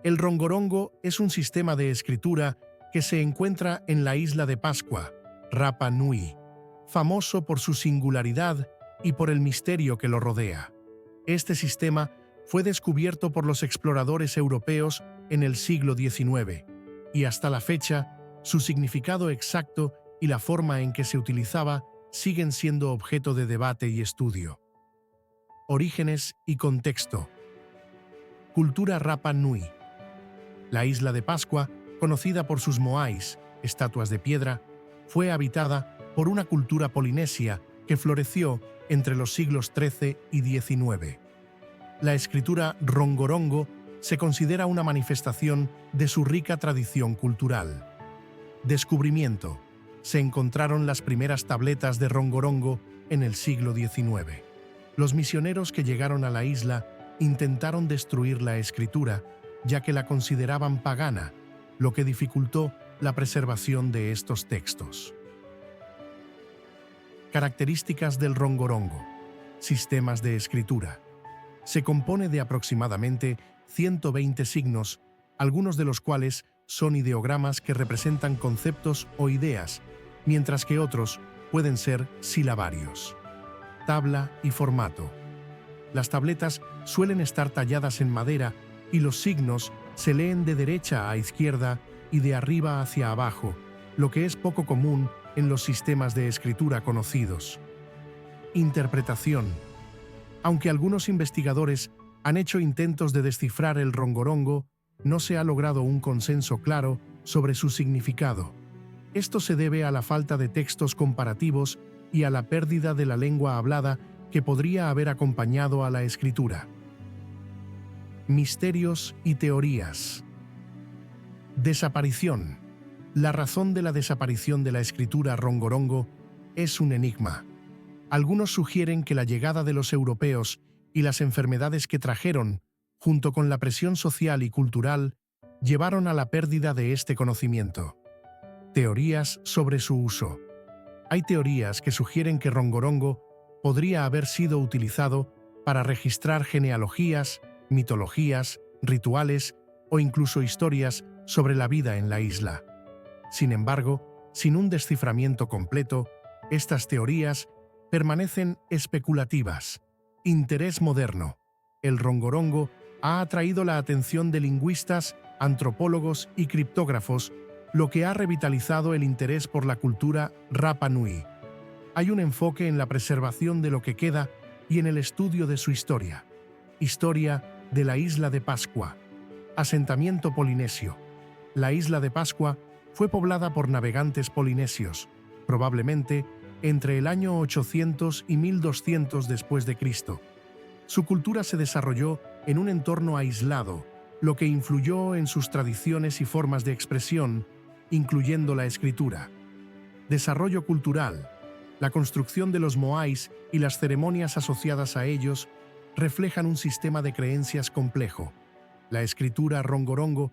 El rongorongo es un sistema de escritura que se encuentra en la isla de Pascua, Rapa Nui, famoso por su singularidad y por el misterio que lo rodea. Este sistema fue descubierto por los exploradores europeos en el siglo XIX, y hasta la fecha, su significado exacto y la forma en que se utilizaba siguen siendo objeto de debate y estudio. Orígenes y contexto. Cultura Rapa Nui. La isla de Pascua, conocida por sus moais, estatuas de piedra, fue habitada por una cultura polinesia que floreció entre los siglos XIII y XIX. La escritura rongorongo se considera una manifestación de su rica tradición cultural. Descubrimiento. Se encontraron las primeras tabletas de rongorongo en el siglo XIX. Los misioneros que llegaron a la isla intentaron destruir la escritura, ya que la consideraban pagana, lo que dificultó la preservación de estos textos. Características del rongorongo. Sistemas de escritura. Se compone de aproximadamente 120 signos, algunos de los cuales son ideogramas que representan conceptos o ideas, mientras que otros pueden ser silabarios. Tabla y formato. Las tabletas suelen estar talladas en madera y los signos se leen de derecha a izquierda y de arriba hacia abajo, lo que es poco común en los sistemas de escritura conocidos. Interpretación. Aunque algunos investigadores han hecho intentos de descifrar el rongorongo, no se ha logrado un consenso claro sobre su significado. Esto se debe a la falta de textos comparativos y a la pérdida de la lengua hablada que podría haber acompañado a la escritura. Misterios y teorías. Desaparición. La razón de la desaparición de la escritura rongorongo es un enigma. Algunos sugieren que la llegada de los europeos y las enfermedades que trajeron, junto con la presión social y cultural, llevaron a la pérdida de este conocimiento. Teorías sobre su uso. Hay teorías que sugieren que rongorongo podría haber sido utilizado para registrar genealogías, mitologías, rituales o incluso historias sobre la vida en la isla. Sin embargo, sin un desciframiento completo, estas teorías permanecen especulativas. Interés moderno. El rongorongo ha atraído la atención de lingüistas, antropólogos y criptógrafos, lo que ha revitalizado el interés por la cultura Rapa Nui. Hay un enfoque en la preservación de lo que queda y en el estudio de su historia. Historia de la isla de Pascua. Asentamiento polinesio. La isla de Pascua fue poblada por navegantes polinesios, probablemente entre el año 800 y 1200 después de Cristo. Su cultura se desarrolló en un entorno aislado, lo que influyó en sus tradiciones y formas de expresión, incluyendo la escritura. Desarrollo cultural. La construcción de los moais y las ceremonias asociadas a ellos reflejan un sistema de creencias complejo. La escritura rongorongo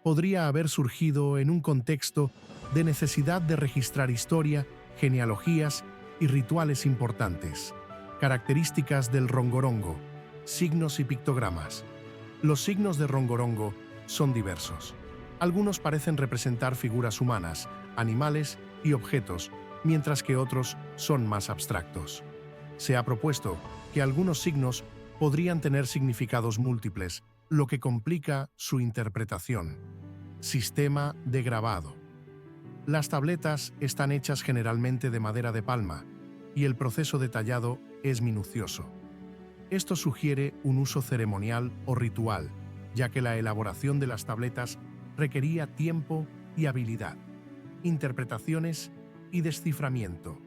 podría haber surgido en un contexto de necesidad de registrar historia, genealogías y rituales importantes. Características del rongorongo. Signos y pictogramas. Los signos de rongorongo son diversos. Algunos parecen representar figuras humanas, animales y objetos, mientras que otros son más abstractos. Se ha propuesto que algunos signos podrían tener significados múltiples, lo que complica su interpretación. Sistema de grabado. Las tabletas están hechas generalmente de madera de palma y el proceso de tallado es minucioso. Esto sugiere un uso ceremonial o ritual, ya que la elaboración de las tabletas requería tiempo y habilidad. Interpretaciones y desciframiento.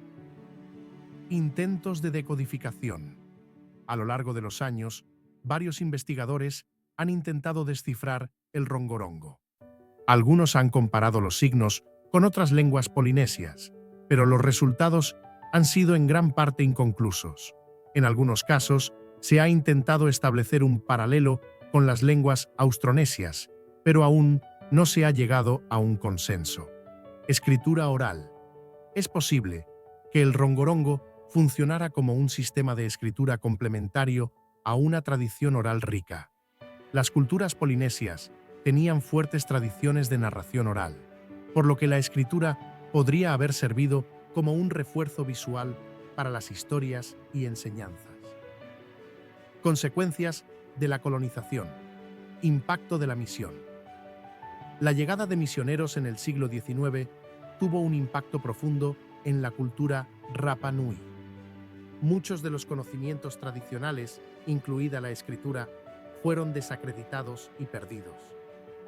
Intentos de decodificación. A lo largo de los años, varios investigadores han intentado descifrar el rongorongo. Algunos han comparado los signos con otras lenguas polinesias, pero los resultados han sido en gran parte inconclusos. En algunos casos, se ha intentado establecer un paralelo con las lenguas austronesias, pero aún no se ha llegado a un consenso. Escritura oral. Es posible que el rongorongo funcionara como un sistema de escritura complementario a una tradición oral rica. Las culturas polinesias tenían fuertes tradiciones de narración oral, por lo que la escritura podría haber servido como un refuerzo visual para las historias y enseñanzas. Consecuencias de la colonización. Impacto de la misión. La llegada de misioneros en el siglo XIX tuvo un impacto profundo en la cultura Rapa Nui. Muchos de los conocimientos tradicionales, incluida la escritura, fueron desacreditados y perdidos.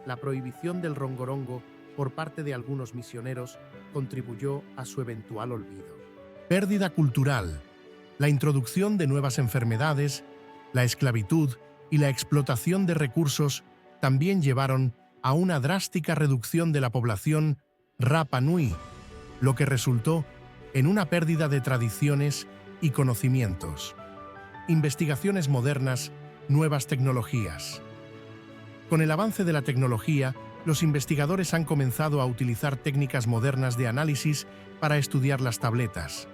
La prohibición del rongorongo por parte de algunos misioneros contribuyó a su eventual olvido. Pérdida cultural. La introducción de nuevas enfermedades, la esclavitud y la explotación de recursos también llevaron a una drástica reducción de la población Rapa Nui, lo que resultó en una pérdida de tradiciones y conocimientos. Investigaciones modernas, nuevas tecnologías. Con el avance de la tecnología, los investigadores han comenzado a utilizar técnicas modernas de análisis para estudiar las tabletas.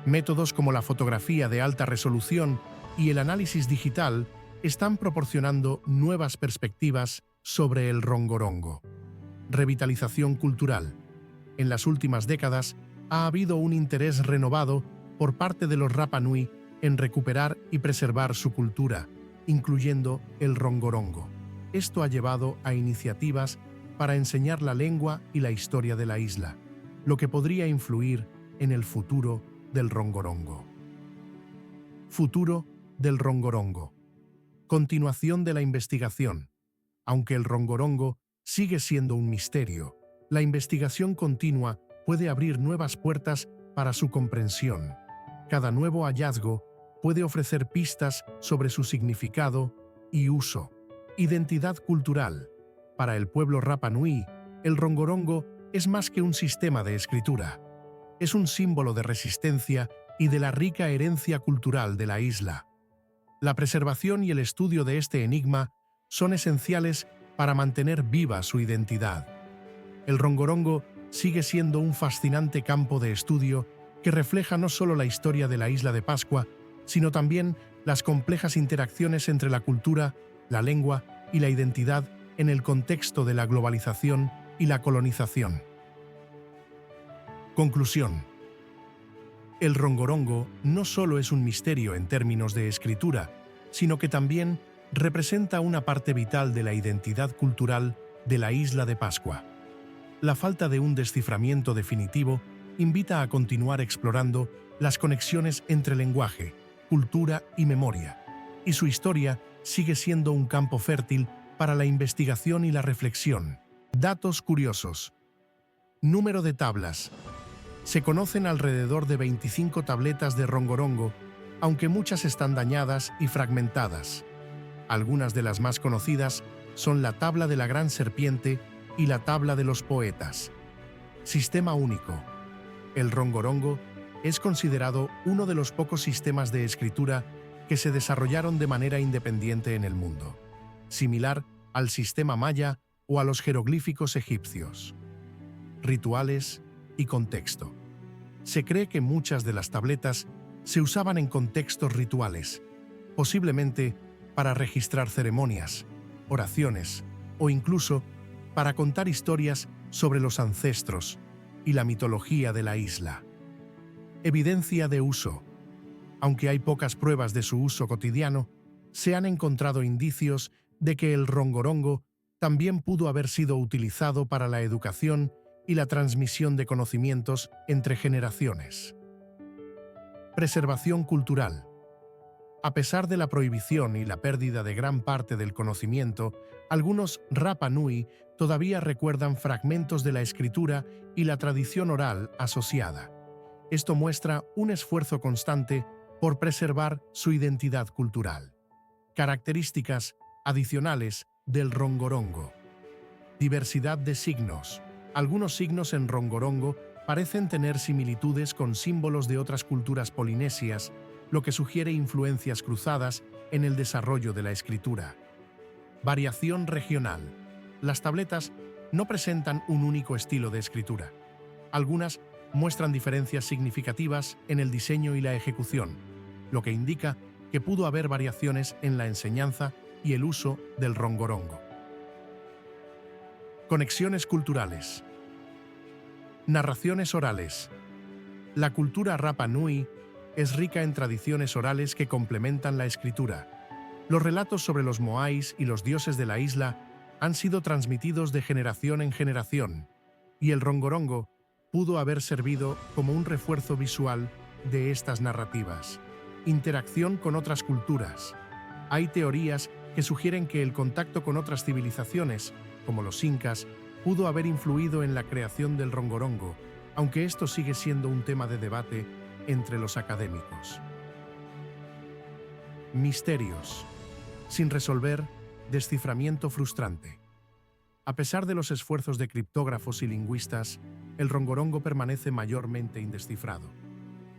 Métodos como la fotografía de alta resolución y el análisis digital están proporcionando nuevas perspectivas sobre el rongorongo. Revitalización cultural. En las últimas décadas ha habido un interés renovado por parte de los Rapa Nui en recuperar y preservar su cultura, incluyendo el rongorongo. Esto ha llevado a iniciativas para enseñar la lengua y la historia de la isla, lo que podría influir en el futuro del rongorongo. Futuro del rongorongo. Continuación de la investigación. Aunque el rongorongo sigue siendo un misterio, la investigación continua puede abrir nuevas puertas para su comprensión. Cada nuevo hallazgo puede ofrecer pistas sobre su significado y uso. Identidad cultural. Para el pueblo Rapa Nui, el rongorongo es más que un sistema de escritura. Es un símbolo de resistencia y de la rica herencia cultural de la isla. La preservación y el estudio de este enigma son esenciales para mantener viva su identidad. El rongorongo sigue siendo un fascinante campo de estudio que refleja no solo la historia de la isla de Pascua, sino también las complejas interacciones entre la cultura, la lengua y la identidad en el contexto de la globalización y la colonización. Conclusión. El rongorongo no solo es un misterio en términos de escritura, sino que también representa una parte vital de la identidad cultural de la isla de Pascua. La falta de un desciframiento definitivo invita a continuar explorando las conexiones entre lenguaje, cultura y memoria, y su historia sigue siendo un campo fértil para la investigación y la reflexión. Datos curiosos. Número de tablas. Se conocen alrededor de 25 tabletas de rongorongo, aunque muchas están dañadas y fragmentadas. Algunas de las más conocidas son la tabla de la Gran Serpiente y la tabla de los poetas. Sistema único. El rongorongo es considerado uno de los pocos sistemas de escritura que se desarrollaron de manera independiente en el mundo, similar al sistema maya o a los jeroglíficos egipcios. Rituales y contexto. Se cree que muchas de las tabletas se usaban en contextos rituales, posiblemente para registrar ceremonias, oraciones o incluso para contar historias sobre los ancestros y la mitología de la isla. Evidencia de uso. Aunque hay pocas pruebas de su uso cotidiano, se han encontrado indicios de que el rongorongo también pudo haber sido utilizado para la educación y la transmisión de conocimientos entre generaciones. Preservación cultural. A pesar de la prohibición y la pérdida de gran parte del conocimiento, algunos Rapa Nui todavía recuerdan fragmentos de la escritura y la tradición oral asociada. Esto muestra un esfuerzo constante por preservar su identidad cultural. Características adicionales del rongorongo. Diversidad de signos. Algunos signos en rongorongo parecen tener similitudes con símbolos de otras culturas polinesias, lo que sugiere influencias cruzadas en el desarrollo de la escritura. Variación regional. Las tabletas no presentan un único estilo de escritura. Algunas muestran diferencias significativas en el diseño y la ejecución, lo que indica que pudo haber variaciones en la enseñanza y el uso del rongorongo. Conexiones culturales. Narraciones orales. La cultura Rapa Nui es rica en tradiciones orales que complementan la escritura. Los relatos sobre los moais y los dioses de la isla han sido transmitidos de generación en generación, y el rongorongo pudo haber servido como un refuerzo visual de estas narrativas. Interacción con otras culturas. Hay teorías que sugieren que el contacto con otras civilizaciones, como los incas, pudo haber influido en la creación del rongorongo, aunque esto sigue siendo un tema de debate entre los académicos. Misterios. Sin resolver, desciframiento frustrante. A pesar de los esfuerzos de criptógrafos y lingüistas, el rongorongo permanece mayormente indescifrado.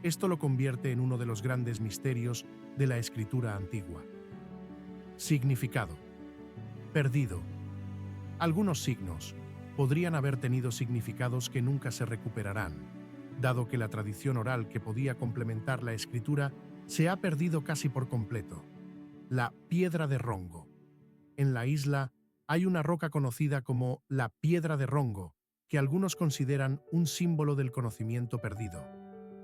Esto lo convierte en uno de los grandes misterios de la escritura antigua. Significado. Perdido. Algunos signos podrían haber tenido significados que nunca se recuperarán, dado que la tradición oral que podía complementar la escritura se ha perdido casi por completo. La piedra de Rongo. En la isla hay una roca conocida como la Piedra de Rongo, que algunos consideran un símbolo del conocimiento perdido.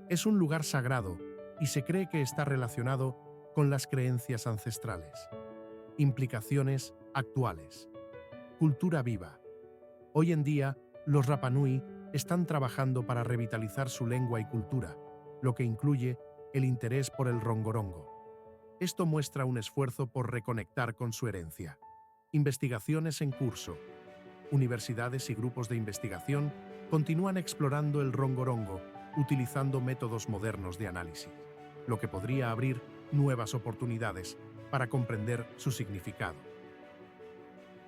Es un lugar sagrado y se cree que está relacionado con las creencias ancestrales. Implicaciones actuales. Cultura viva. Hoy en día, los Rapa Nui están trabajando para revitalizar su lengua y cultura, lo que incluye el interés por el rongorongo. Esto muestra un esfuerzo por reconectar con su herencia. Investigaciones en curso. Universidades y grupos de investigación continúan explorando el rongorongo utilizando métodos modernos de análisis, lo que podría abrir nuevas oportunidades para comprender su significado.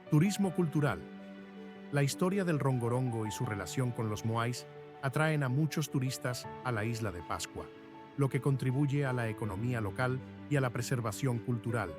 Turismo cultural. La historia del rongorongo y su relación con los moais atraen a muchos turistas a la isla de Pascua, lo que contribuye a la economía local y a la preservación cultural.